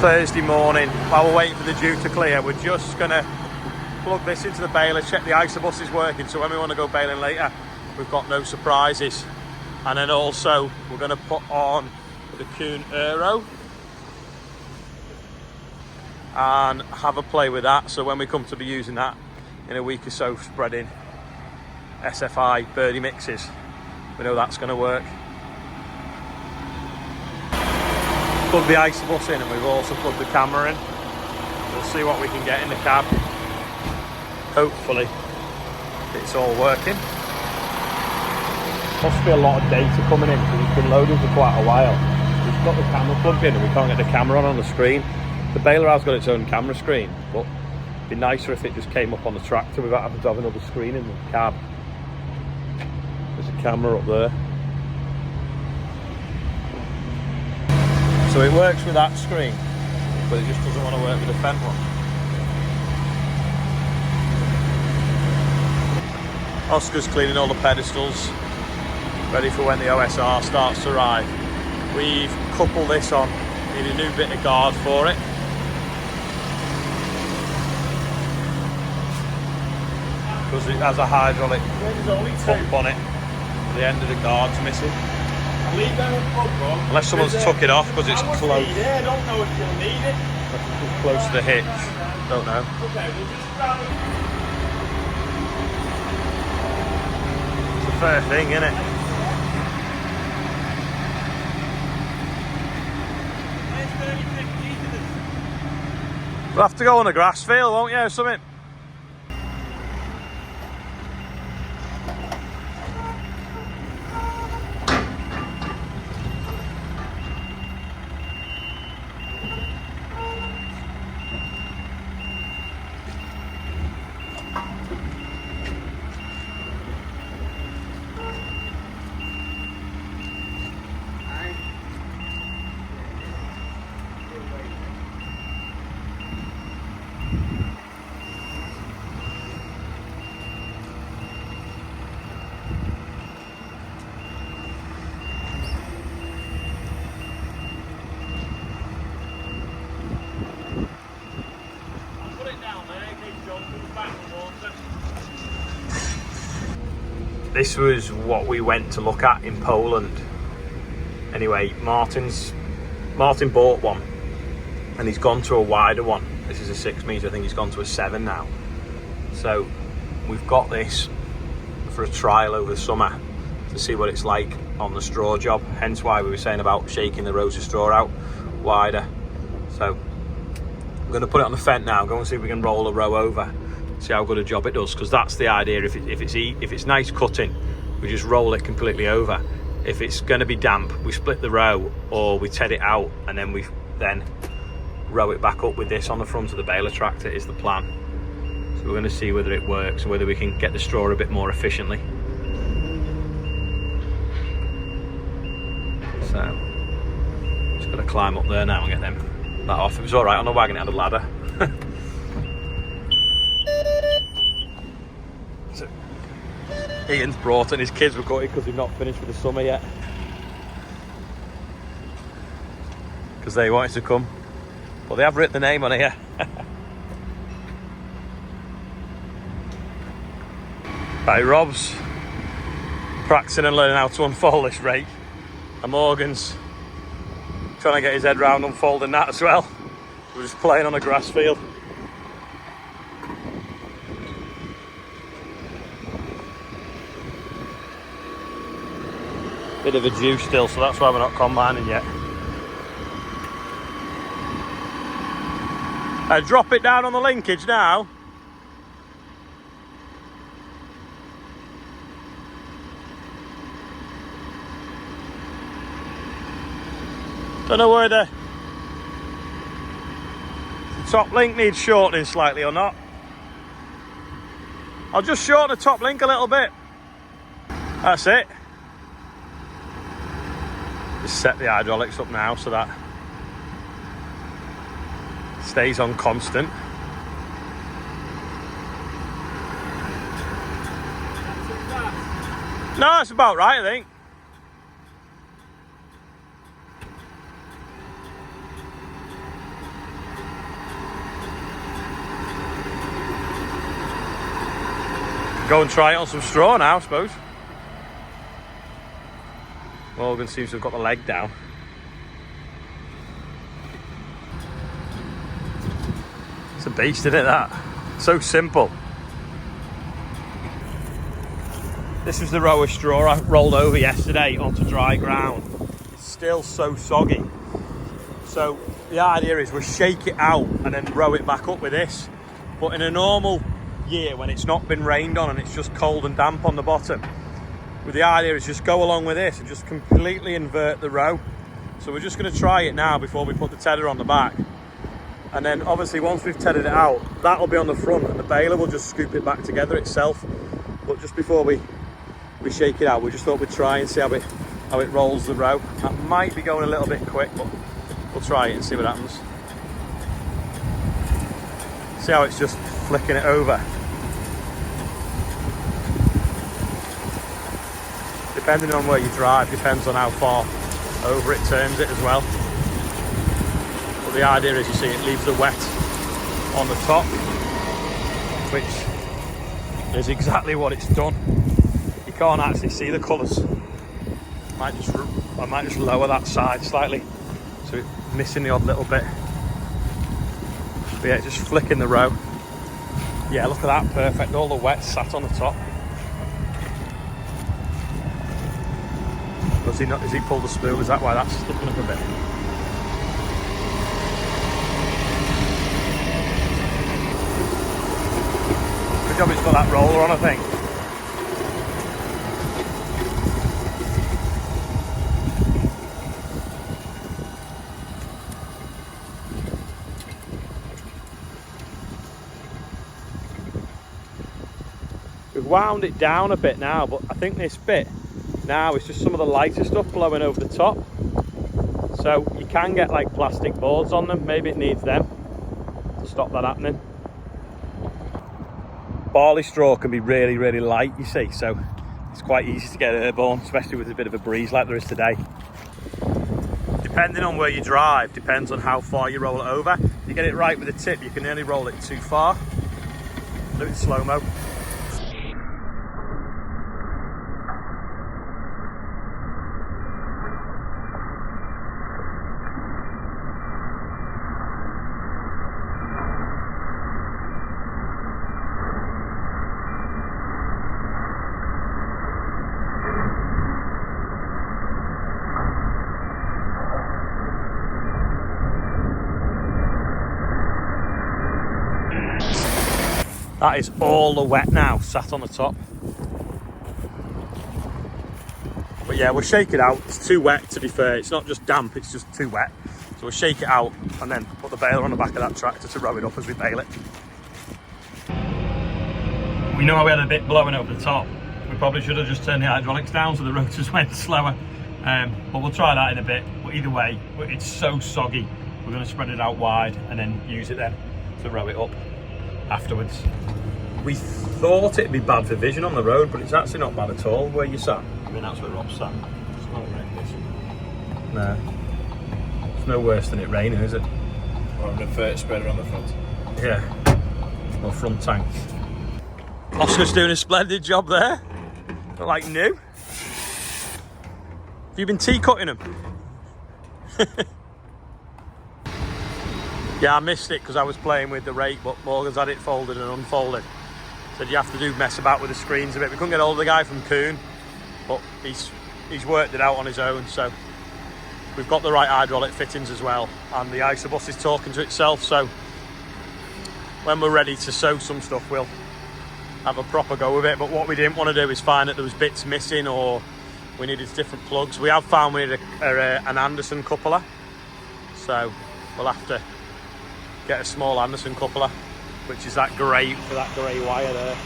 Thursday morning, while we're waiting for the dew to clear, we're just going to plug this into the baler, check the isobus is working, so when we want to go baling later, we've got no surprises. And then also, we're going to put on the Kuhn Aero and have a play with that, so when we come to be using that in a week or so, spreading SFI birdie mixes, we know that's going to work. Plug the isobus in, and we've also plugged the camera in. We'll see what we can get in the cab. Hopefully it's all working. Must be a lot of data coming in because it's been loading for quite a while. We've got the camera plugged in and we can't get the camera on the screen. The baler has got its own camera screen, but it'd be nicer if it just came up on the tractor without having to have another screen in the cab. There's a camera up there. So it works with that screen, but it just doesn't want to work with the Fendt one. Oscar's cleaning all the pedestals, ready for when the OSR starts to arrive. We've coupled this on, need a new bit of guard for it. Because it has a hydraulic pump on it. The end of the guard's missing. Unless someone's took it off because it's close. I don't know if you'll need it. It's close to the hitch. Don't know. Okay, we'll just grab it. It's a fair thing, isn't it? We'll have to go on a grass field, won't you, or something? This was what we went to look at in Poland. Anyway, Martin bought one and he's gone to a wider one. This is a 6 metre, I think he's gone to a 7 now. So we've got this for a trial over the summer to see what it's like on the straw job. Hence why we were saying about shaking the rows of straw out wider. So I'm going to put it on the Fendt now, go and see if we can roll a row over, see how good a job it does, because that's the idea. If it's nice cutting, we just roll it completely over. If it's going to be damp, we split the row or we ted it out and then we row it back up with this on the front of the baler tractor is the plan. So we're going to see whether it works and whether we can get the straw a bit more efficiently. So just got to climb up there now and get that off. It was all right on the wagon, it had a ladder. So Ian's brought it and his kids were gutted because they've not finished for the summer yet. Because they wanted to come. But they have written the name on here. Right, Rob's practicing and learning how to unfold this rake. And Morgan's trying to get his head round unfolding that as well. We're just playing on a grass field. Bit of a dew still, so that's why we're not combining yet. Drop it down on the linkage now. Don't know where the top link needs shortening slightly or not. I'll just shorten the top link a little bit. That's it. Just set the hydraulics up now so that stays on constant. No, that's about right, I think. Go and try it on some straw now, I suppose. Morgan seems to have got the leg down. It's a beast, isn't it, that? So simple. This was the row of straw I rolled over yesterday onto dry ground. It's still so soggy. So the idea is we'll shake it out and then row it back up with this. But in a normal year when it's not been rained on and it's just cold and damp on the bottom, well, the idea is just go along with this and just completely invert the row. So we're just going to try it now before we put the tedder on the back. And then obviously once we've tethered it out, that'll be on the front and the baler will just scoop it back together itself. But just before we shake it out, we just thought we'd try and see how it rolls the row. That might be going a little bit quick, but we'll try it and see what happens. See how it's just flicking it over. Depending on where you drive, depends on how far over it turns it as well. But the idea is, you see, it leaves the wet on the top, which is exactly what it's done. You can't actually see the colours. I might just lower that side slightly, so it's missing the odd little bit. But yeah, just flicking the row. Yeah, look at that, perfect. All the wet sat on the top. Has he pulled the spool? Is that why that's sticking up a bit? Good job it's got that roller on, I think. We've wound it down a bit now, but I think this bit now is just some of the lighter stuff blowing over the top. So you can get like plastic boards on them. Maybe it needs them to stop that happening. Barley straw can be really, really light, you see, so it's quite easy to get airborne, especially with a bit of a breeze like there is today. Depending on where you drive, depends on how far you roll it over. If you get it right with the tip, you can nearly roll it too far. Do it in slow-mo. That is all the wet now, sat on the top. But yeah, we'll shake it out. It's too wet, to be fair. It's not just damp, it's just too wet. So we'll shake it out and then put the baler on the back of that tractor to row it up as we bale it. We know we had a bit blowing over the top. We probably should have just turned the hydraulics down so the rotors went slower. But we'll try that in a bit. But either way, it's so soggy. We're going to spread it out wide and then use it then to row it up afterwards. We thought it'd be bad for vision on the road, but it's actually not bad at all where you sat. I mean, that's where Rob sat. It's not raining. No. It's no worse than it raining, is it? Or an inverted spreader on the front. Yeah. Or front tank. Oscar's doing a splendid job there. Look like new. Have you been tea cutting them? Yeah, I missed it because I was playing with the rake, but Morgan's had it folded and unfolded. Said you have to mess about with the screens a bit. We couldn't get hold of the guy from Coon, but he's worked it out on his own. So we've got the right hydraulic fittings as well, and the isobus is talking to itself. So when we're ready to sew some stuff, we'll have a proper go with it. But what we didn't want to do is find that there was bits missing or we needed different plugs. We have found we need an Anderson coupler, so we'll have to get a small Anderson coupler, which is that grey, for that grey wire there.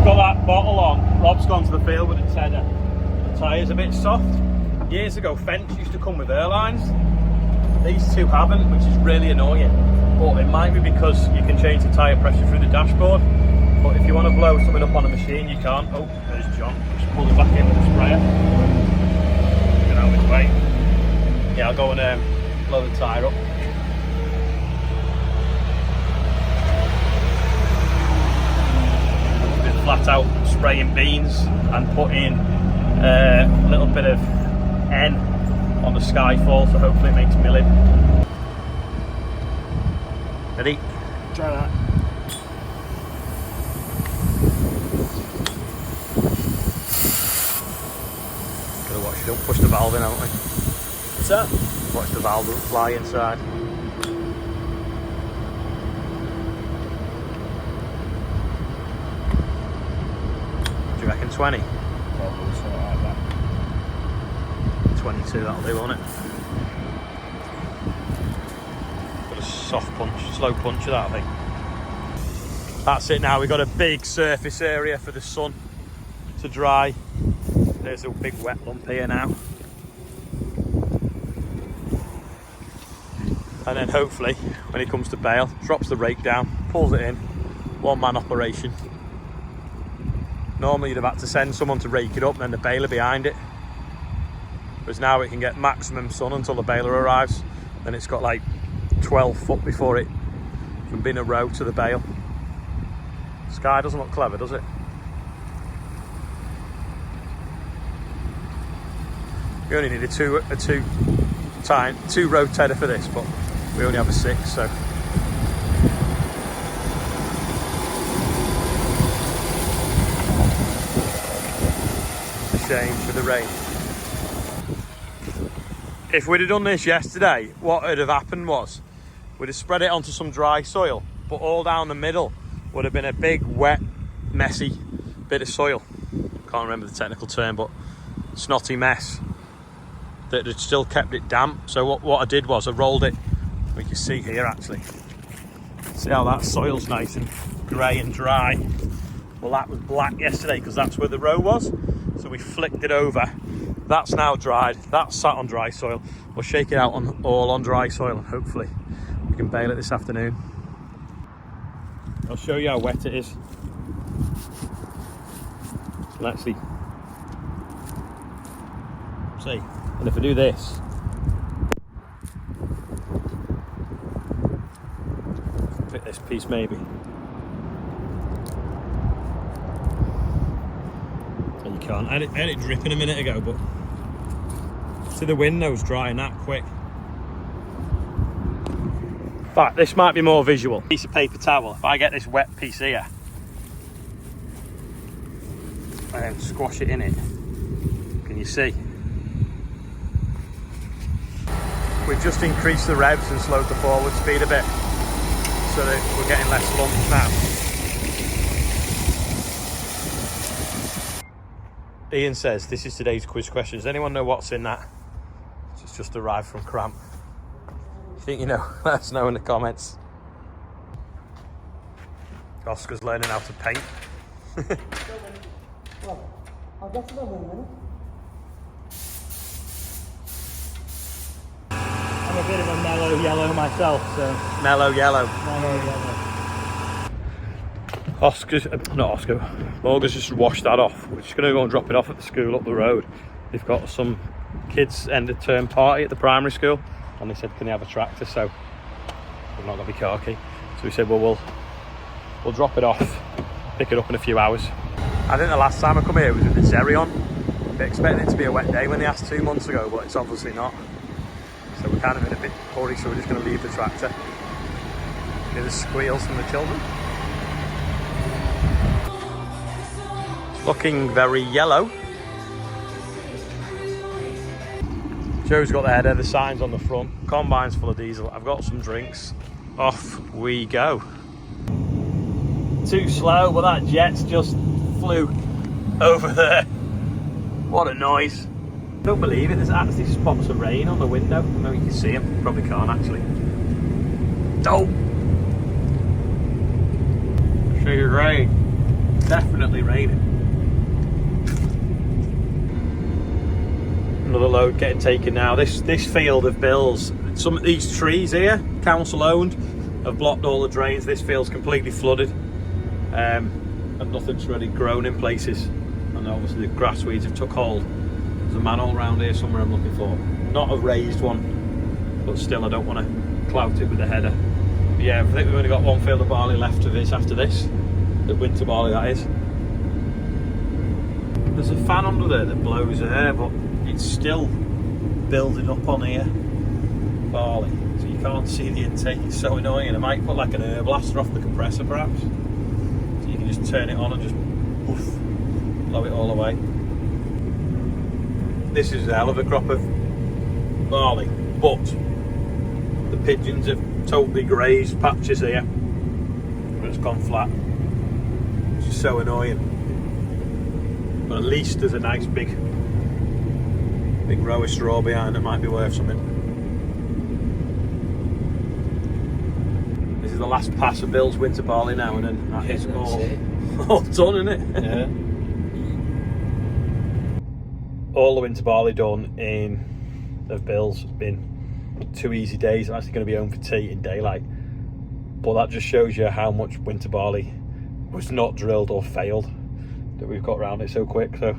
Got that bottle on. Rob's gone to the field with its header. The tyre's a bit soft. Years ago, Fence used to come with airlines. These two haven't, which is really annoying. But it might be because you can change the tyre pressure through the dashboard. But if you want to blow something up on a machine, you can't. Oh, there's John. Just pull it back in with the sprayer. Get out of his way. Yeah, I'll go and blow the tyre up. start out spraying beans and putting a little bit of N on the skyfall, so hopefully it makes milling. Ready? Try that. Gotta watch you don't push the valve in, haven't we? What's that? Watch the valve don't fly inside. Do you reckon 20? Probably something like that. 22, that'll do, won't it? Got a soft punch, slow punch of that, I think. That's it now, we've got a big surface area for the sun to dry. There's a big wet lump here now. And then hopefully, when he comes to bale, drops the rake down, pulls it in, one-man operation. Normally you'd have had to send someone to rake it up and then the baler behind it. Whereas now it can get maximum sun until the baler arrives. Then it's got like 12 foot before it can be in a row to the bale. Sky doesn't look clever, does it? We only need a two rotator for this, but we only have a 6, so. It's a shame for the rain. If we'd have done this yesterday, what would have happened was we'd have spread it onto some dry soil, but all down the middle would have been a big, wet, messy bit of soil. Can't remember the technical term, but snotty mess that had still kept it damp. So what I did was I rolled it. We can see here actually. See how that soil's nice and grey and dry. Well, that was black yesterday because that's where the row was. So we flicked it over. That's now dried. That's sat on dry soil. We'll shake it out all on dry soil and hopefully we can bale it this afternoon. I'll show you how wet it is. Let's see. See. And if I do this, pick this piece maybe. And you can't. I had it dripping a minute ago, but see the window's drying that quick. In fact, this might be more visual. Piece of paper towel. If I get this wet piece here and then squash it in it, can you see? We've just increased the revs and slowed the forward speed a bit so that we're getting less lumps now. Ian says, this is today's quiz question. Does anyone know what's in that? It's just arrived from Cramp. You think you know? Let us know in the comments. Oscar's learning how to paint. Well, I'll get to them in a minute. I'm a bit of a mellow yellow myself, so. Mellow yellow. Mellow yellow. Morgan's just washed that off. We're just going to go and drop it off at the school up the road. They've got some kids' end of term party at the primary school, and they said, can they have a tractor? So we're not going to be khaki. So we said, well, we'll drop it off, pick it up in a few hours. I think the last time I come here was with the Xerion. They expected it to be a wet day when they asked 2 months ago, but it's obviously not. So we're kind of in a bit hurry, so we're just going to leave the tractor. Hear the squeals from the children. It's looking very yellow. Joe's got the header, the signs on the front. Combine's full of diesel. I've got some drinks. Off we go. Too slow, but that jet's just flew over there. What a noise. Don't believe it, there's actually spots of rain on the window. I know you can see them, probably can't actually. Oh! See the rain. Definitely raining. Another load getting taken now. This field of bills, some of these trees here, council owned, have blocked all the drains. This field's completely flooded. And nothing's really grown in places. And obviously the grass weeds have took hold. There's a manhole around here somewhere I'm looking for. Not a raised one, but still I don't want to clout it with the header. But yeah, I think we've only got one field of barley left of this after this. The winter barley, that is. There's a fan under there that blows air, but it's still building up on here, barley. So you can't see the intake, it's so annoying. I might put like an air blaster off the compressor perhaps. So you can just turn it on and just poof, blow it all away. This is a hell of a crop of barley, but the pigeons have totally grazed patches here, but it's gone flat. It's just so annoying. But at least there's a nice big row of straw behind that might be worth something. This is the last pass of Bill's winter barley now, and then that is all done, isn't it? Yeah. All the winter barley done in of Bill's. It's been 2 easy days. I'm actually going to be home for tea in daylight. But that just shows you how much winter barley was not drilled or failed, that we've got around it so quick. So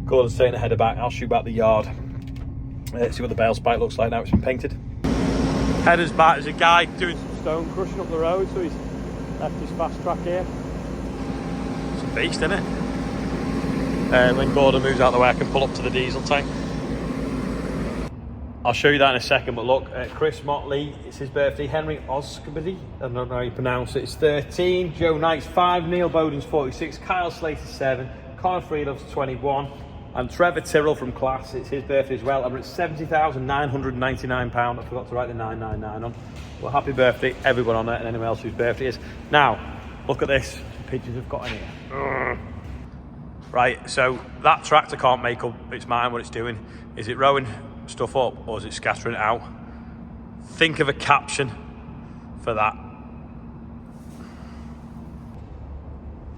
Gordon's taking a header back. I'll shoot back the yard. See what the bale spike looks like now it's been painted. Header's back. There's a guy doing some stone crushing up the road, so he's left his fast track here. It's a beast, isn't it? When Gordon moves out of the way, I can pull up to the diesel tank. I'll show you that in a second, but look, Chris Motley, it's his birthday. Henry Oscabody, I don't know how you pronounce it, it's 13. Joe Knight's 5. Neil Bowden's 46. Kyle Slater's 7. Connor Freelove's 21. And Trevor Tyrrell from class, it's his birthday as well. And we're at £70,999. I forgot to write the 999 on. Well, happy birthday, everyone on there, and anyone else whose birthday is. Now, look at this. The pigeons have got in here. Right, so that tractor can't make up its mind what it's doing. Is it rowing stuff up or is it scattering it out? Think of a caption for that.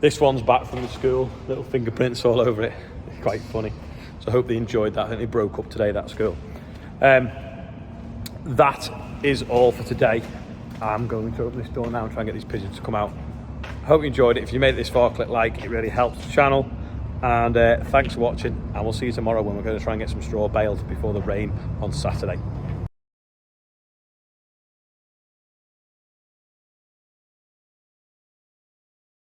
This one's back from the school, little fingerprints all over it. It's quite funny. So I hope they enjoyed that. I think they broke up today, that school. That is all for today. I'm going to open this door now and try and get these pigeons to come out. I hope you enjoyed it. If you made it this far, click like, it really helps the channel. And thanks for watching, and we'll see you tomorrow when we're going to try and get some straw baled before the rain on Saturday.